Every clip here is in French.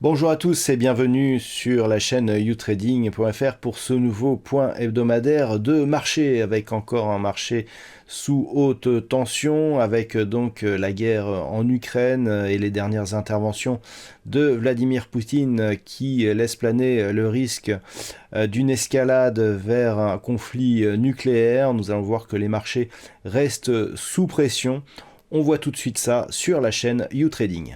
Bonjour à tous et bienvenue sur la chaîne youtrading.fr pour ce nouveau point hebdomadaire de marché avec encore un marché sous haute tension avec donc la guerre en Ukraine et les dernières interventions de Vladimir Poutine qui laisse planer le risque d'une escalade vers un conflit nucléaire. Nous allons voir que les marchés restent sous pression. On voit tout de suite ça sur la chaîne YouTrading.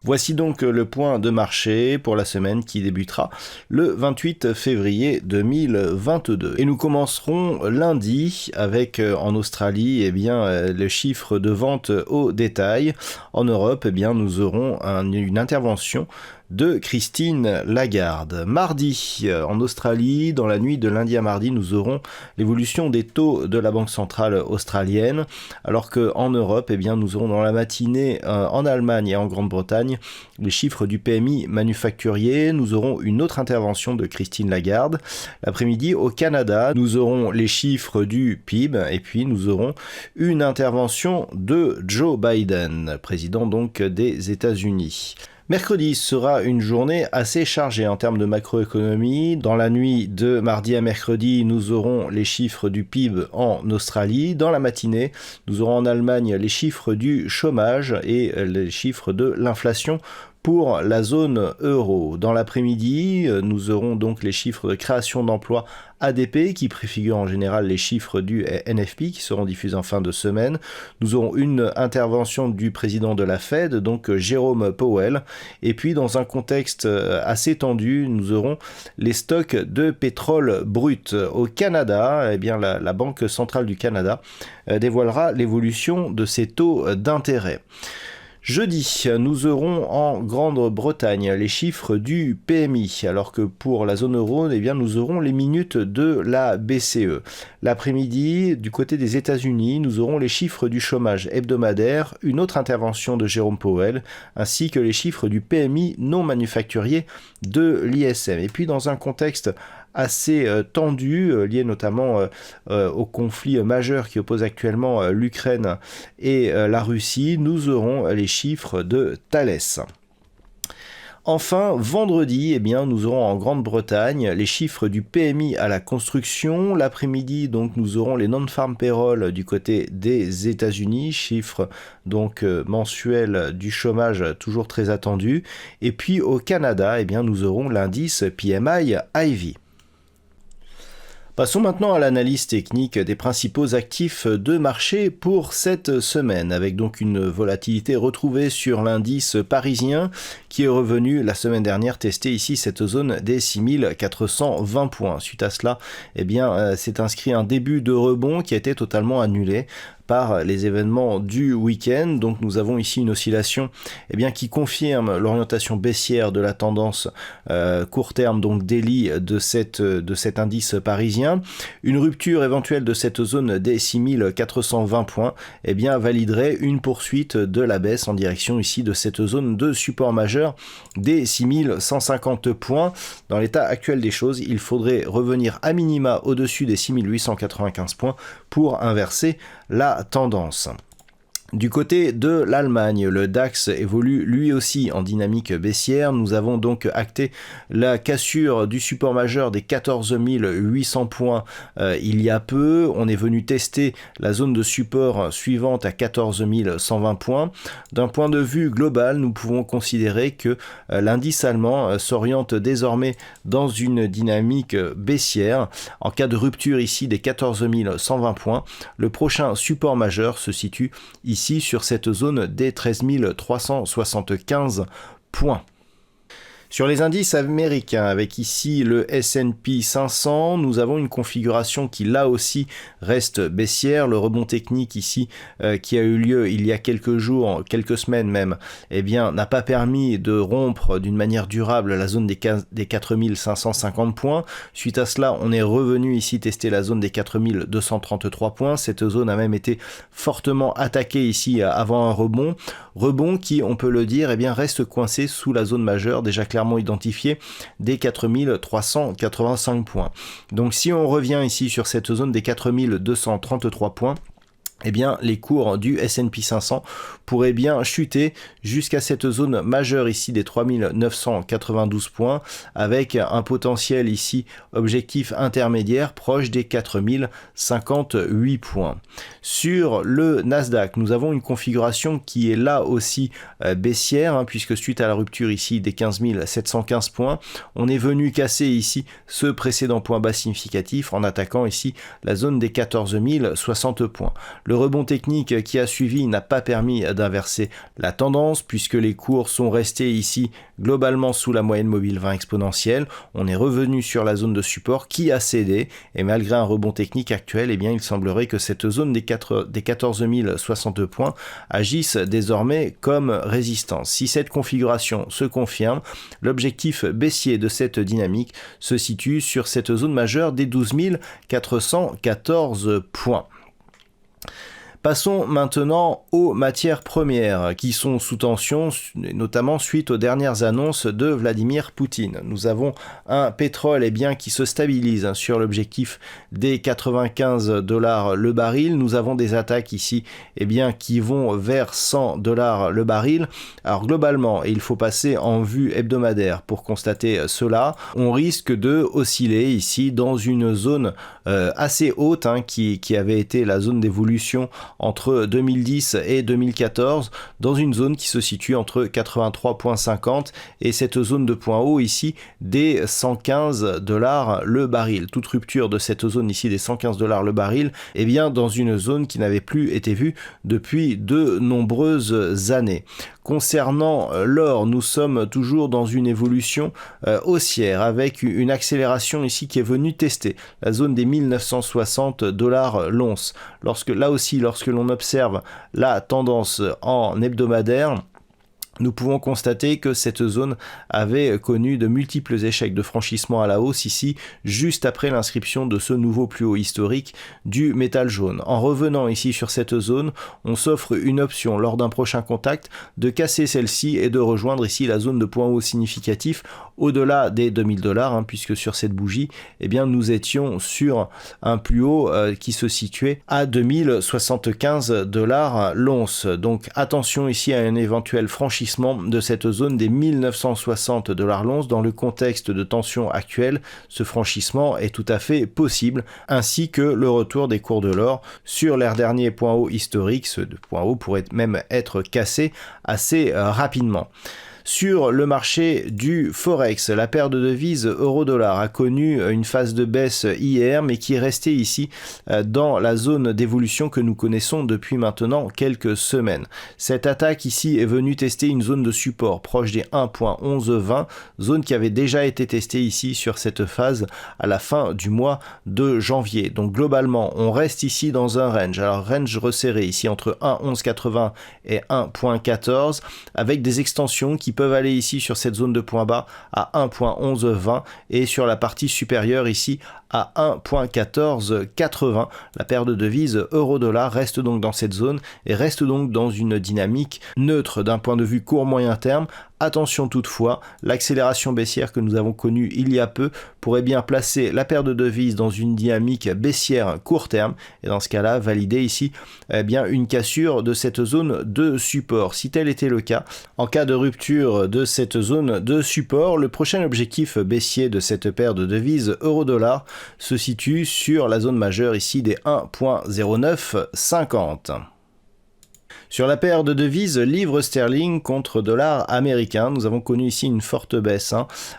Voici donc le point de marché pour la semaine qui débutera le 28 février 2022. Et nous commencerons lundi avec en Australie le chiffre de vente au détail. En Europe, nous aurons une intervention de Christine Lagarde. Mardi, en Australie, dans la nuit de lundi à mardi, nous aurons l'évolution des taux de la Banque centrale australienne, alors qu'en Europe, nous aurons dans la matinée en Allemagne et en Grande-Bretagne les chiffres du PMI manufacturier. Nous aurons une autre intervention de Christine Lagarde. L'après-midi, au Canada, nous aurons les chiffres du PIB et puis nous aurons une intervention de Joe Biden, président donc des États-Unis. Mercredi sera une journée assez chargée en termes de macroéconomie. Dans la nuit de mardi à mercredi, nous aurons les chiffres du PIB en Australie. Dans la matinée, nous aurons en Allemagne les chiffres du chômage et les chiffres de l'inflation pour la zone euro. Dans l'après-midi, nous aurons donc les chiffres de création d'emplois ADP qui préfigurent en général les chiffres du NFP qui seront diffusés en fin de semaine. Nous aurons une intervention du président de la Fed, donc Jérôme Powell. Et puis dans un contexte assez tendu, nous aurons les stocks de pétrole brut. Au Canada, la Banque centrale du Canada dévoilera l'évolution de ses taux d'intérêt. Jeudi, nous aurons en Grande-Bretagne les chiffres du PMI, alors que pour la zone euro, nous aurons les minutes de la BCE. L'après-midi, du côté des États-Unis, nous aurons les chiffres du chômage hebdomadaire, une autre intervention de Jérôme Powell, ainsi que les chiffres du PMI non manufacturier de l'ISM. Et puis dans un contexte assez tendu, lié notamment au conflit majeur qui oppose actuellement l'Ukraine et la Russie, nous aurons les chiffres de Thales. Enfin, vendredi, nous aurons en Grande-Bretagne les chiffres du PMI à la construction. L'après-midi, donc, nous aurons les non-farm payroll du côté des États-Unis, chiffres donc mensuels du chômage toujours très attendus. Et puis au Canada, nous aurons l'indice PMI Ivy. Passons maintenant à l'analyse technique des principaux actifs de marché pour cette semaine, avec donc une volatilité retrouvée sur l'indice parisien qui est revenu la semaine dernière tester ici cette zone des 6420 points. Suite à cela, s'est inscrit un début de rebond qui a été totalement annulé par les événements du week-end. Donc nous avons ici une oscillation qui confirme l'orientation baissière de la tendance court terme, donc daily de cet indice parisien. Une rupture éventuelle de cette zone des 6420 points validerait une poursuite de la baisse en direction ici de cette zone de support majeur des 6150 points. Dans l'état actuel des choses, il faudrait revenir à minima au-dessus des 6895 points pour inverser la tendance. Du côté de l'Allemagne, le DAX évolue lui aussi en dynamique baissière. Nous avons donc acté la cassure du support majeur des 14 800 points il y a peu. On est venu tester la zone de support suivante à 14 120 points. D'un point de vue global, nous pouvons considérer que l'indice allemand s'oriente désormais dans une dynamique baissière. En cas de rupture ici des 14 120 points, le prochain support majeur se situe ici sur cette zone des 13 375 points. Sur les indices américains, avec ici le S&P 500, nous avons une configuration qui là aussi reste baissière. Le rebond technique ici qui a eu lieu il y a quelques jours, quelques semaines même, n'a pas permis de rompre d'une manière durable la zone des 4550 points. Suite à cela, on est revenu ici tester la zone des 4233 points. Cette zone a même été fortement attaquée ici avant un rebond. Rebond qui, on peut le dire, reste coincé sous la zone majeure déjà clairement identifiée des 4385 points. Donc si on revient ici sur cette zone des 4233 points, eh bien, les cours du S&P 500 pourraient bien chuter jusqu'à cette zone majeure ici des 3992 points, avec un potentiel ici objectif intermédiaire proche des 4058 points. Sur le Nasdaq, nous avons une configuration qui est là aussi baissière, puisque suite à la rupture ici des 15 715 points, on est venu casser ici ce précédent point bas significatif en attaquant ici la zone des 14 060 points. Le rebond technique qui a suivi n'a pas permis d'inverser la tendance puisque les cours sont restés ici globalement sous la moyenne mobile 20 exponentielle. On est revenu sur la zone de support qui a cédé et malgré un rebond technique actuel, eh bien, il semblerait que cette zone des 14 060 points agisse désormais comme résistance. Si cette configuration se confirme, l'objectif baissier de cette dynamique se situe sur cette zone majeure des 12 414 points. Passons maintenant aux matières premières qui sont sous tension, notamment suite aux dernières annonces de Vladimir Poutine. Nous avons un pétrole qui se stabilise sur l'objectif des 95 $ le baril. Nous avons des attaques ici qui vont vers 100 $ le baril. Alors globalement, et il faut passer en vue hebdomadaire pour constater cela, on risque de osciller ici dans une zone assez haute qui avait été la zone d'évolution entre 2010 et 2014 dans une zone qui se situe entre 83,50 et cette zone de point haut ici des 115 $ le baril. Toute rupture de cette zone ici des 115 $ le baril dans une zone qui n'avait plus été vue depuis de nombreuses années. Concernant l'or, nous sommes toujours dans une évolution haussière avec une accélération ici qui est venue tester la zone des 1960 $ l'once. Lorsque l'on observe la tendance en hebdomadaire, nous pouvons constater que cette zone avait connu de multiples échecs de franchissement à la hausse ici, juste après l'inscription de ce nouveau plus haut historique du métal jaune. En revenant ici sur cette zone, on s'offre une option lors d'un prochain contact de casser celle-ci et de rejoindre ici la zone de point haut significatif au-delà des 2000 $, puisque sur cette bougie, nous étions sur un plus haut qui se situait à 2075 $ l'once. Donc attention ici à un éventuel franchissement de cette zone des 1960 $ l'once. Dans le contexte de tension actuelle, ce franchissement est tout à fait possible, ainsi que le retour des cours de l'or sur leur dernier point haut historique. Ce point haut pourrait même être cassé assez rapidement. Sur le marché du Forex, la paire de devises euro-dollar a connu une phase de baisse hier, mais qui est restée ici dans la zone d'évolution que nous connaissons depuis maintenant quelques semaines. Cette attaque ici est venue tester une zone de support proche des 1.1120, zone qui avait déjà été testée ici sur cette phase à la fin du mois de janvier. Donc globalement, on reste ici dans un range. Alors range resserré ici entre 1.1180 et 1.14 avec des extensions qui peuvent aller ici sur cette zone de point bas à 1.1120 et sur la partie supérieure ici à 1.1480. La paire de devises euro-dollar reste donc dans cette zone et reste donc dans une dynamique neutre d'un point de vue court-moyen terme. Attention toutefois, l'accélération baissière que nous avons connue il y a peu pourrait bien placer la paire de devises dans une dynamique baissière court terme et dans ce cas-là valider ici une cassure de cette zone de support. Si tel était le cas, en cas de rupture de cette zone de support, le prochain objectif baissier de cette paire de devises euro-dollar se situe sur la zone majeure ici des 1.0950. Sur la paire de devises livre sterling contre dollar américain, nous avons connu ici une forte baisse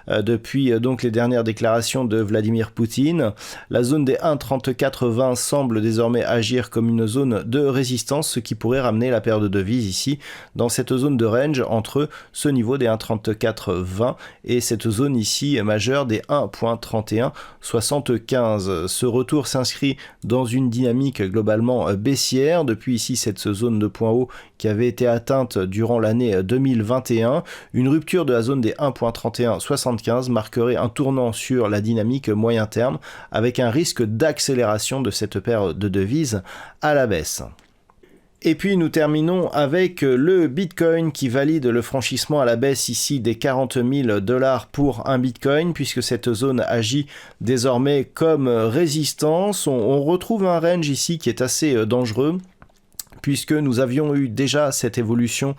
depuis donc les dernières déclarations de Vladimir Poutine. La zone des 1.3420 semble désormais agir comme une zone de résistance, ce qui pourrait ramener la paire de devises ici dans cette zone de range entre ce niveau des 1.3420 et cette zone ici majeure des 1.3175. Ce retour s'inscrit dans une dynamique globalement baissière depuis ici cette zone de point haut qui avait été atteinte durant l'année 2021. Une rupture de la zone des 1.3175 marquerait un tournant sur la dynamique moyen terme avec un risque d'accélération de cette paire de devises à la baisse. Et puis nous terminons avec le Bitcoin qui valide le franchissement à la baisse ici des 40 000 $ pour un Bitcoin puisque cette zone agit désormais comme résistance. On retrouve un range ici qui est assez dangereux. puisque nous avions eu déjà cette évolution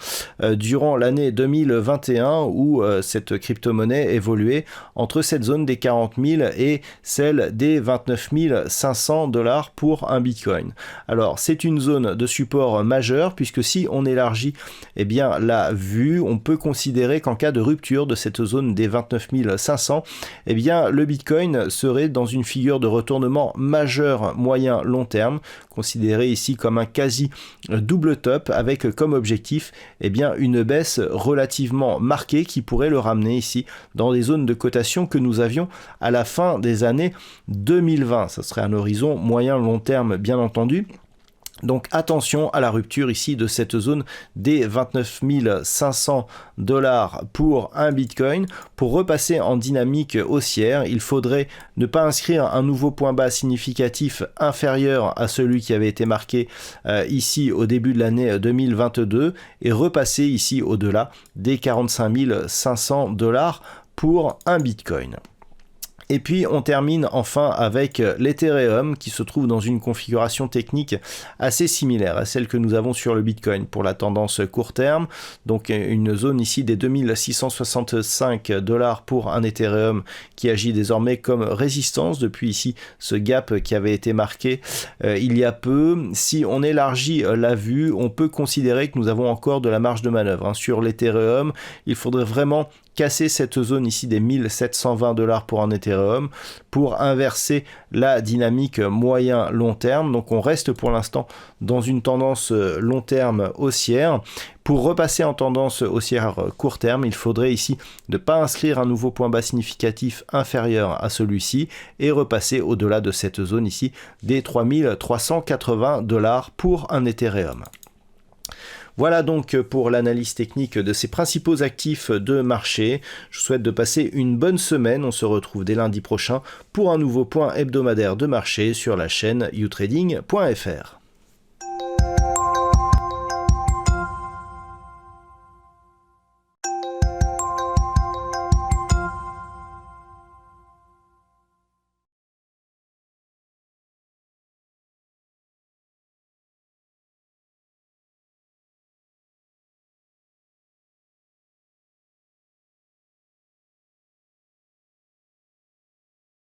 durant l'année 2021 où cette crypto-monnaie évoluait entre cette zone des 40 000 et celle des 29 500 $ pour un Bitcoin. Alors c'est une zone de support majeure, puisque si on élargit la vue, on peut considérer qu'en cas de rupture de cette zone des 29 500, le Bitcoin serait dans une figure de retournement majeur moyen long terme, considéré ici comme un quasi double top, avec comme objectif une baisse relativement marquée qui pourrait le ramener ici dans des zones de cotation que nous avions à la fin des années 2020. Ça serait un horizon moyen long terme bien entendu. Donc attention à la rupture ici de cette zone des 29 500 $ pour un Bitcoin. Pour repasser en dynamique haussière, il faudrait ne pas inscrire un nouveau point bas significatif inférieur à celui qui avait été marqué ici au début de l'année 2022 et repasser ici au-delà des 45 500 $ pour un Bitcoin. Et puis on termine enfin avec l'Ethereum qui se trouve dans une configuration technique assez similaire à celle que nous avons sur le Bitcoin pour la tendance court terme. Donc une zone ici des 2665 $ pour un Ethereum qui agit désormais comme résistance depuis ici ce gap qui avait été marqué il y a peu. Si on élargit la vue, on peut considérer que nous avons encore de la marge de manœuvre. Sur l'Ethereum, il faudrait vraiment casser cette zone ici des 1720 $ pour un Ethereum pour inverser la dynamique moyen-long terme. Donc on reste pour l'instant dans une tendance long terme haussière. Pour repasser en tendance haussière court terme, il faudrait ici ne pas inscrire un nouveau point bas significatif inférieur à celui-ci et repasser au-delà de cette zone ici des 3380 $ pour un Ethereum. Voilà donc pour l'analyse technique de ces principaux actifs de marché. Je vous souhaite de passer une bonne semaine. On se retrouve dès lundi prochain pour un nouveau point hebdomadaire de marché sur la chaîne youtrading.fr.